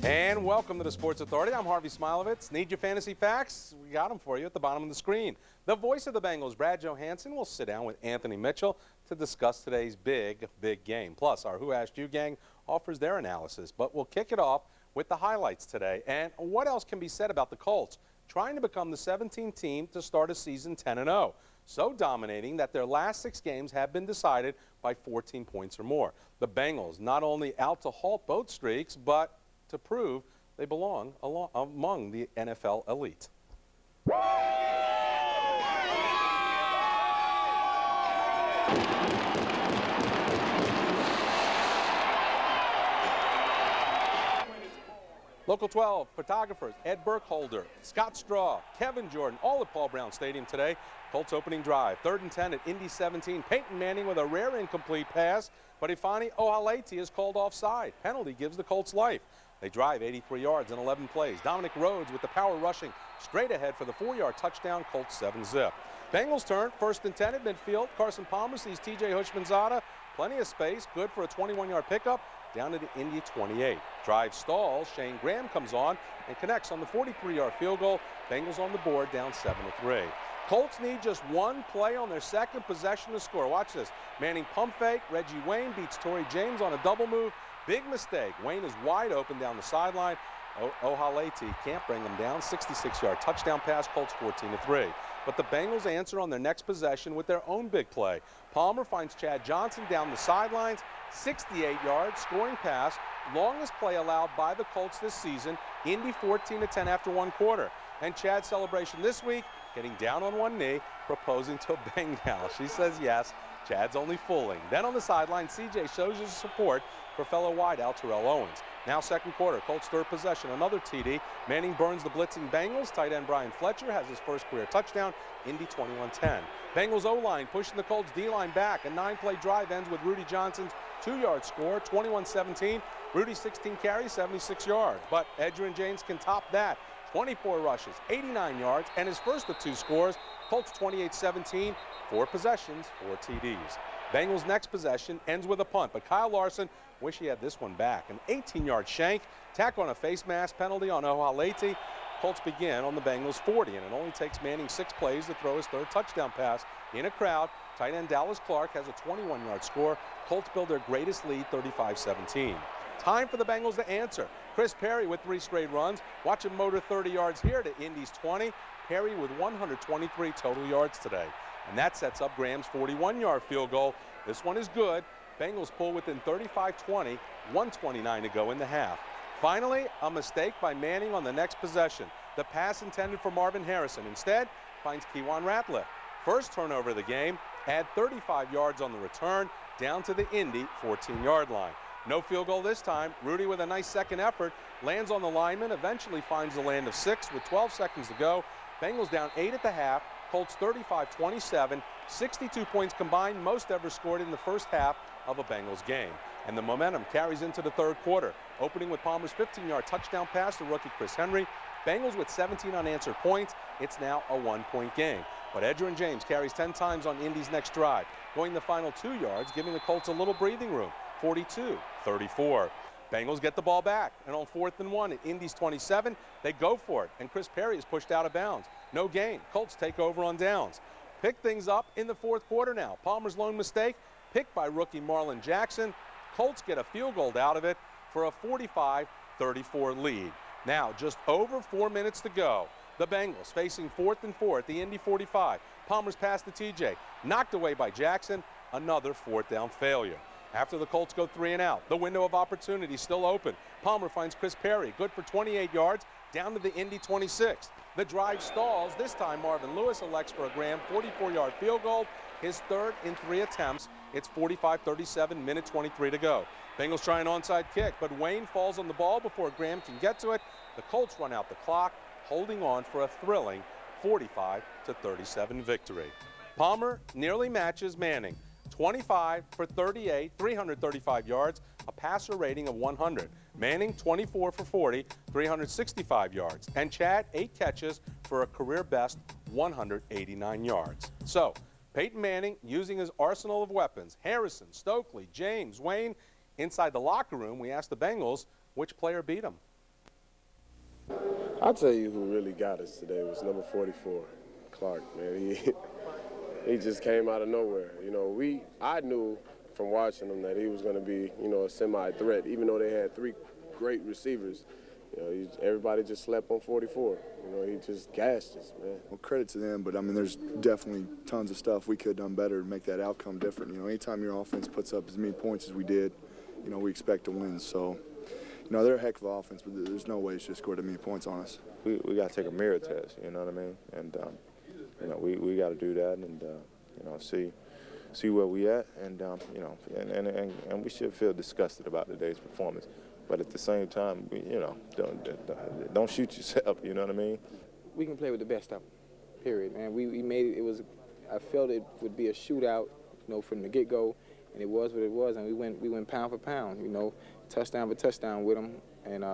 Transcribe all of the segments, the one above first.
And welcome to the Sports Authority. I'm Harvey Smilovitz. Need your fantasy facts? We got them for you at the bottom of the screen. The voice of the Bengals, Brad Johansson, will sit down with Anthony Mitchell to discuss today's big game. Plus, our Who Asked You gang offers their analysis. But we'll kick it off with the highlights today. And what else can be said about the Colts trying to become the 17th team to start a season 10-0? So dominating that their last 6 games have been decided by 14 points or more. The Bengals not only out to halt both streaks, but to prove they belong among the NFL elite. Local 12 photographers Ed Burkholder, Scott Straw, Kevin Jordan, all at Paul Brown Stadium today. Colts opening drive, 3rd and 10 at Indy 17. Peyton Manning with a rare incomplete pass, but Ifeanyi Ohaleti is called offside. Penalty gives the Colts life. They drive 83 yards in 11 plays. Dominic Rhodes with the power rushing straight ahead for the 4-yard touchdown. Colts 7-zip. Bengals turn, 1st and 10 at midfield. Carson Palmer sees T.J. Hushmanzada. Plenty of space, good for a 21-yard pickup. Down to the Indy 28. Drive stalls. Shane Graham comes on and connects on the 43-yard field goal. Bengals on the board, down 7-3. Colts need just one play on their second possession to score. Watch this. Manning pump fake. Reggie Wayne beats Torrey James on a double move. Big mistake. Wayne is wide open down the sideline. Ohaleti can't bring him down. 66-yard touchdown pass. Colts 14-3. But the Bengals answer on their next possession with their own big play. Palmer finds Chad Johnson down the sidelines. 68 yards, scoring pass. Longest play allowed by the Colts this season. Indy 14-10 after 1 quarter. And Chad's celebration this week, getting down on one knee, proposing to a Bengal. She says yes. Chad's only fooling. Then on the sideline, C.J. shows his support for fellow wideout Terrell Owens. Now 2nd quarter, Colts 3rd possession, another TD. Manning burns the blitzing Bengals. Tight end Brian Fletcher has his first career touchdown. Indy 21-10. Bengals O-line pushing the Colts D-line back. A 9-play drive ends with Rudy Johnson's 2-yard score, 21-17. Rudy 16 carries, 76 yards. But Edgerrin James can top that. 24 rushes, 89 yards, and his first of 2 scores. Colts 28-17, 4 possessions, 4 TDs. Bengals' next possession ends with a punt, but Kyle Larson wish he had this one back. An 18-yard shank, tack on a face mask penalty on Ohaleti. Colts begin on the Bengals 40, and it only takes Manning 6 plays to throw his 3rd touchdown pass in a crowd. Tight end Dallas Clark has a 21-yard score. Colts build their greatest lead, 35-17. Time for the Bengals to answer. Chris Perry with 3 straight runs. Watch him motor 30 yards here to Indy's 20. Perry with 123 total yards today. And that sets up Graham's 41-yard field goal. This one is good. Bengals pull within 35-20, 1:29 to go in the half. Finally, a mistake by Manning on the next possession. The pass intended for Marvin Harrison. Instead, finds Keywan Ratliff. First turnover of the game. Add 35 yards on the return, down to the Indy 14-yard line. No field goal this time. Rudy with a nice second effort lands on the lineman, eventually finds the land of 6 with 12 seconds to go. Bengals down 8 at the half. Colts 35-27, 62 points combined, most ever scored in the first half of a Bengals game. And the momentum carries into the 3rd quarter, opening with Palmer's 15-yard touchdown pass to rookie Chris Henry. Bengals with 17 unanswered points. It's now a 1-point game. But Edgerrin James carries 10 times on Indy's next drive, going the final 2 yards, giving the Colts a little breathing room. 42-34. Bengals get the ball back, and on 4th and 1 at Indy's 27, they go for it, and Chris Perry is pushed out of bounds. No gain. Colts take over on downs. Pick things up in the 4th quarter now. Palmer's lone mistake, picked by rookie Marlon Jackson. Colts get a field goal out of it for a 45-34 lead. Now, just over 4 minutes to go. The Bengals facing 4th and 4 at the Indy 45. Palmer's pass to TJ, knocked away by Jackson. Another 4th down failure. After the Colts go 3 and out, the window of opportunity still open. Palmer finds Chris Perry, good for 28 yards, down to the Indy 26. The drive stalls. This time Marvin Lewis elects for a Graham 44-yard field goal, his 3rd in 3 attempts. It's 45-37, minute 23 to go. Bengals try an onside kick, but Wayne falls on the ball before Graham can get to it. The Colts run out the clock, holding on for a thrilling 45-37 victory. Palmer nearly matches Manning. 25 for 38, 335 yards, a passer rating of 100. Manning 24 for 40, 365 yards. And Chad 8 catches for a career best 189 yards. So Peyton Manning using his arsenal of weapons. Harrison, Stokely, James, Wayne. Inside the locker room, we asked the Bengals which player beat him. I'll tell you who really got us today was number 44, Clark, man. He just came out of nowhere. You know, I knew from watching him that he was going to be, you know, a semi-threat, even though they had 3 great receivers. You know, everybody just slept on 44. You know, he just gassed us, man. Well, credit to them, but I mean, there's definitely tons of stuff we could have done better to make that outcome different. You know, anytime your offense puts up as many points as we did, you know, we expect to win. So, you know, they're a heck of an offense, but there's no way it's just scored that many points on us. We got to take a mirror test, you know what I mean? And, you know, we got to do that and, you know, see where we at. And, you know, and we should feel disgusted about today's performance. But at the same time, you know, don't shoot yourself, you know what I mean? We can play with the best of them, period, man. We made it, I felt it would be a shootout, you know, from the get-go, and it was what it was, and we went pound for pound, you know, touchdown for touchdown with them, and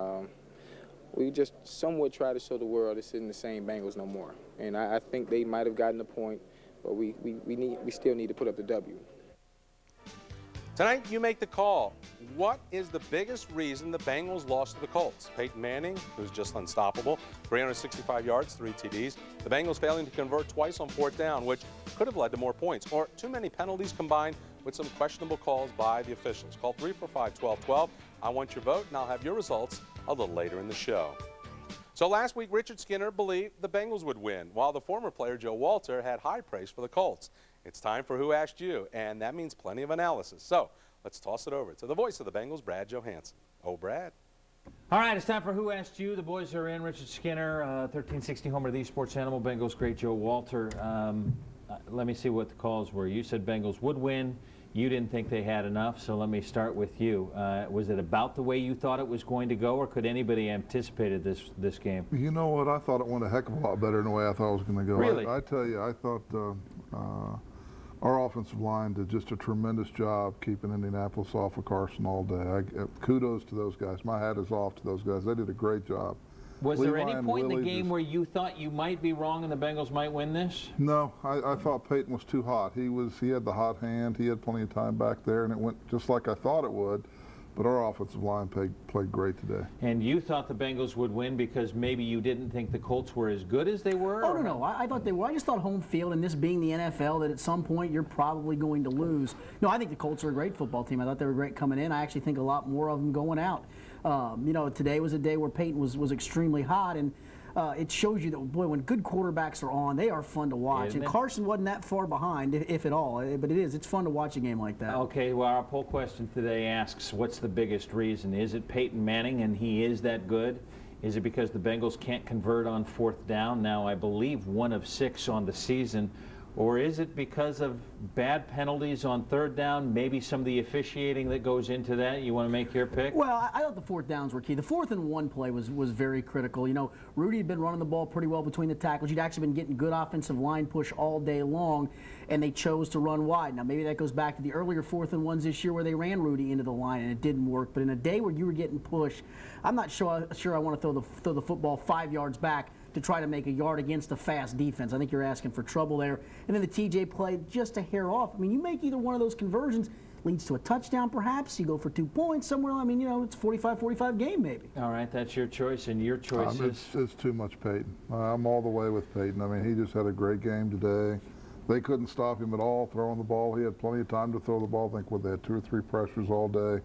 we just somewhat try to show the world this isn't the same Bengals no more. And I think they might have gotten the point, but we still need to put up the W. Tonight, you make the call. What is the biggest reason the Bengals lost to the Colts? Peyton Manning, who's just unstoppable, 365 yards, 3 TDs. The Bengals failing to convert twice on 4th down, which could have led to more points, or too many penalties combined with some questionable calls by the officials. Call 345-1212. I want your vote, and I'll have your results a little later in the show. So last week, Richard Skinner believed the Bengals would win, while the former player Joe Walter had high praise for the Colts. It's time for Who Asked You, and that means plenty of analysis. So let's toss it over to the voice of the Bengals, Brad Johansson. Oh, Brad. All right, it's time for Who Asked You. The boys are in. Richard Skinner, 1360 homer of the Sports Animal. Bengals great Joe Walter. Let me see what the calls were. You said Bengals would win. You didn't think they had enough, so let me start with you. Was it about the way you thought it was going to go, or could anybody anticipated this game? You know what? I thought it went a heck of a lot better than the way I thought it was going to go. Really? I tell you, I thought our offensive line did just a tremendous job keeping Indianapolis off of Carson all day. Kudos to those guys. My hat is off to those guys. They did a great job. Was there any point in the game where you thought you might be wrong and the Bengals might win this? No, I thought Peyton was too hot. He had the hot hand. He had plenty of time back there, and it went just like I thought it would. But our offensive line played great today. And you thought the Bengals would win because maybe you didn't think the Colts were as good as they were? Oh, no. I thought they were. I just thought home field, and this being the NFL, that at some point you're probably going to lose. No, I think the Colts are a great football team. I thought they were great coming in. I actually think a lot more of them going out. You know, today was a day where Peyton was extremely hot, and it shows you that, boy, when good quarterbacks are on, they are fun to watch. And Carson wasn't that far behind, if at all, but it's fun to watch a game like that. Okay, well, our poll question today asks, what's the biggest reason? Is it Peyton Manning, and he is that good? Is it because the Bengals can't convert on 4th down? Now, I believe 1 of 6 on the season. Or is it because of bad penalties on 3rd down, maybe some of the officiating that goes into that? You want to make your pick? Well, I thought the 4th downs were key. The 4th and 1 play was very critical. You know, Rudy had been running the ball pretty well between the tackles. He'd actually been getting good offensive line push all day long, and they chose to run wide. Now, maybe that goes back to the earlier 4th and 1s this year where they ran Rudy into the line and it didn't work. But in a day where you were getting pushed, I'm not sure I want to throw the football 5 yards back to try to make a yard against a fast defense. I think you're asking for trouble there. And then the TJ play just a hair off. I mean, you make either one of those conversions, leads to a touchdown perhaps, you go for 2 points somewhere. I mean, you know, it's 45-45 game maybe. All right, that's your choice, and your choice is? It's too much Peyton. I'm all the way with Peyton. I mean, he just had a great game today. They couldn't stop him at all throwing the ball. He had plenty of time to throw the ball. I think they had 2 or 3 pressures all day.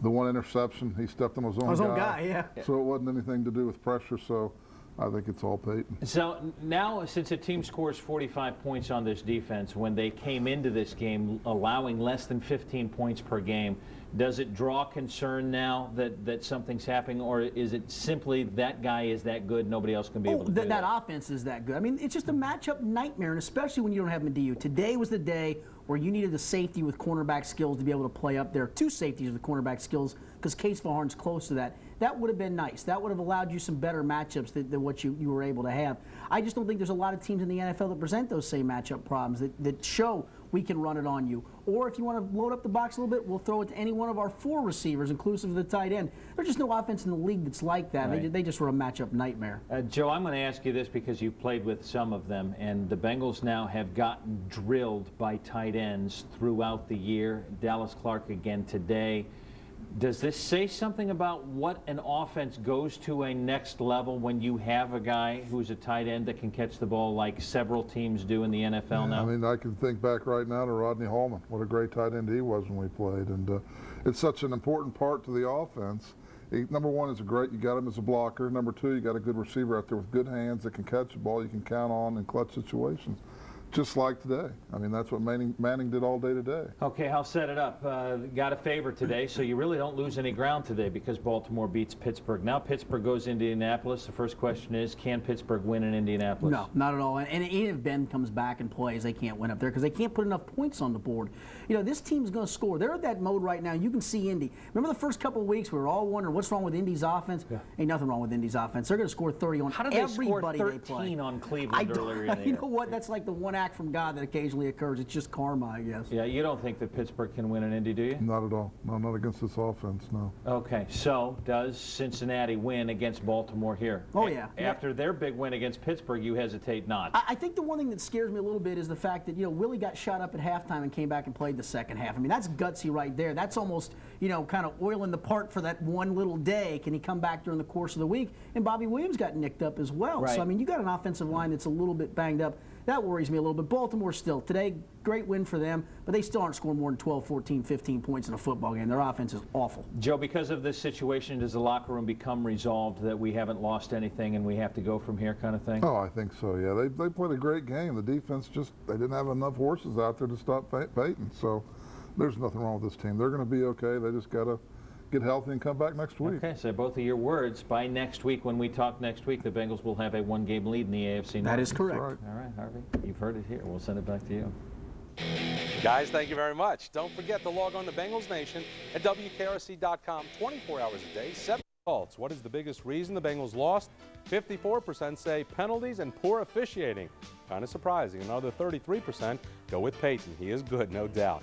The 1 interception, he stepped on his own guy. Yeah. So it wasn't anything to do with pressure, so I think it's all Peyton. So now, since a team scores 45 points on this defense, when they came into this game allowing less than 15 points per game, does it draw concern now that something's happening, or is it simply that guy is that good, nobody else can be able to do that? That offense is that good. I mean, it's just a matchup nightmare, and especially when you don't have Mediu. Today was the day where you needed a safety with cornerback skills to be able to play up there. 2 safeties with cornerback skills, because Case Vaughn's close to that. That would have been nice. That would have allowed you some better matchups than what you were able to have. I just don't think there's a lot of teams in the NFL that present those same matchup problems that show we can run it on you. Or if you want to load up the box a little bit, we'll throw it to any one of our 4 receivers, inclusive of the tight end. There's just no offense in the league that's like that. Right. They just were a matchup nightmare. Joe, I'm going to ask you this because you've played with some of them, and the Bengals now have gotten drilled by tight ends throughout the year. Dallas Clark again today. Does this say something about what an offense goes to a next level when you have a guy who's a tight end that can catch the ball like several teams do in the NFL now? I mean, I can think back right now to Rodney Hallman. What a great tight end he was when we played. And it's such an important part to the offense. Number one, is you got him as a blocker. Number two, you got a good receiver out there with good hands that can catch the ball you can count on in clutch situations. Just like today. I mean, that's what Manning did all day today. Okay, I'll set it up. Got a favor today, so you really don't lose any ground today because Baltimore beats Pittsburgh. Now Pittsburgh goes into Indianapolis. The first question is, can Pittsburgh win in Indianapolis? No, not at all. And even if Ben comes back and plays, they can't win up there because they can't put enough points on the board. You know, this team's going to score. They're at that mode right now. You can see Indy. Remember the first couple of weeks we were all wondering what's wrong with Indy's offense? Yeah. Ain't nothing wrong with Indy's offense. They're going to score 30 on everybody they play. How did they score 13 on Cleveland earlier in the year? You know what? That's like the one act from God that occasionally occurs. It's just karma, I guess. Yeah, you don't think that Pittsburgh can win in Indy, do you? Not at all. No, not against this offense, no. Okay, so does Cincinnati win against Baltimore here? Oh, yeah. After their big win against Pittsburgh, you hesitate not. I think the one thing that scares me a little bit is the fact that, you know, Willie got shot up at halftime and came back and played the second half. I mean, that's gutsy right there. That's almost, you know, kind of oiling the part for that one little day. Can he come back during the course of the week? And Bobby Williams got nicked up as well. Right. So, I mean, you got an offensive line that's a little bit banged up. That worries me a little bit. Baltimore still, today, great win for them, but they still aren't scoring more than 12, 14, 15 points in a football game. Their offense is awful. Joe, because of this situation, does the locker room become resolved that we haven't lost anything and we have to go from here kind of thing? Oh, I think so, yeah. They played a great game. The defense they didn't have enough horses out there to stop Peyton. So there's nothing wrong with this team. They're going to be okay. They just got to get healthy and come back next week. Okay, so both of your words, by next week, when we talk next week, the Bengals will have a one-game lead in the AFC North. That is correct. Right. All right, Harvey, you've heard it here. We'll send it back to you. Guys, thank you very much. Don't forget to log on to Bengals Nation at WKRC.com 24 hours a day. 7 results. What is the biggest reason the Bengals lost? 54% say penalties and poor officiating. Kind of surprising. Another 33% go with Peyton. He is good, no doubt.